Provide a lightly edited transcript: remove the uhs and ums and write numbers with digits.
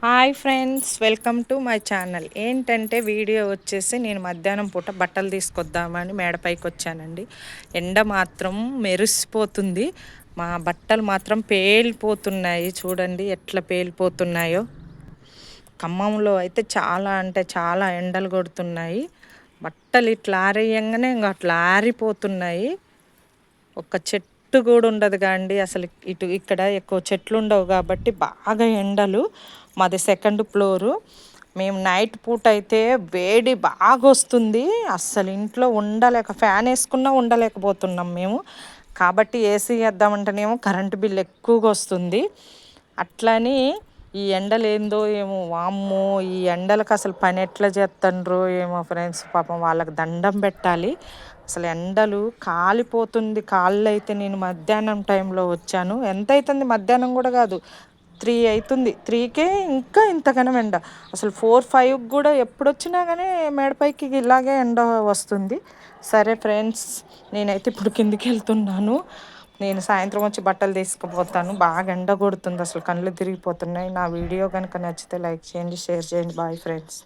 Hi friends, welcome to my channel. ఏంటంటే video వచ్చేసి నేను మధ్యాహ్నం పూట బట్టలు తీసుకొద్దామని మేడపైకి వచ్చానండి. ఎండ మాత్రం మెరిసిపోతుంది. మా బట్టలు మాత్రం పేలిపోతున్నాయి. చూడండి ఎట్లా పేలిపోతున్నాయో. ఖమ్మంలో అయితే చాలా అంటే చాలా ఎండలు కొడుతున్నాయి. బట్టలు ఇట్లా ఆరేయంగానే ఇంకా అట్లా ఆరిపోతున్నాయి. ఒక్క చెట్టు కూడా ఉండదు కాండి. అసలు ఇక్కడ ఎక్కువ చెట్లు ఉండవు కాబట్టి బాగా ఎండలు. మాది సెకండ్ ఫ్లోరు. మేము నైట్ పూట అయితే వేడి బాగా వస్తుంది. అస్సలు ఇంట్లో ఫ్యాన్ వేసుకున్నా ఉండలేకపోతున్నాం మేము. కాబట్టి ఏసీ వేద్దామంటేనేమో కరెంటు బిల్ ఎక్కువగా వస్తుంది. అట్లని ఈ ఎండలు ఏందో ఏమో, వామ్మో ఈ ఎండలకు అసలు పని ఎట్లా చేస్తుండ్రో ఏమో ఫ్రెండ్స్. పాపం వాళ్ళకి దండం పెట్టాలి. అసలు ఎండలు కాలిపోతుంది. కాళ్ళు అయితే నేను మధ్యాహ్నం టైంలో వచ్చాను. ఎంత అవుతుంది? మధ్యాహ్నం కూడా కాదు, 3 అవుతుంది. 3కే ఇంకా ఇంతగానం ఎండ. అసలు 4, 5 కూడా ఎప్పుడు వచ్చినా కానీ మేడపైకి ఇలాగే ఎండ వస్తుంది. సరే ఫ్రెండ్స్, నేనైతే ఇప్పుడు కిందికి వెళ్తున్నాను. నేను సాయంత్రం వచ్చి బట్టలు తీసుకుపోతాను. బాగా ఎండ కొడుతుంది, అసలు కళ్ళు తిరిగిపోతున్నాయి. నా వీడియో కనుక నచ్చితే లైక్ చేయండి, షేర్ చేయండి. Bye friends.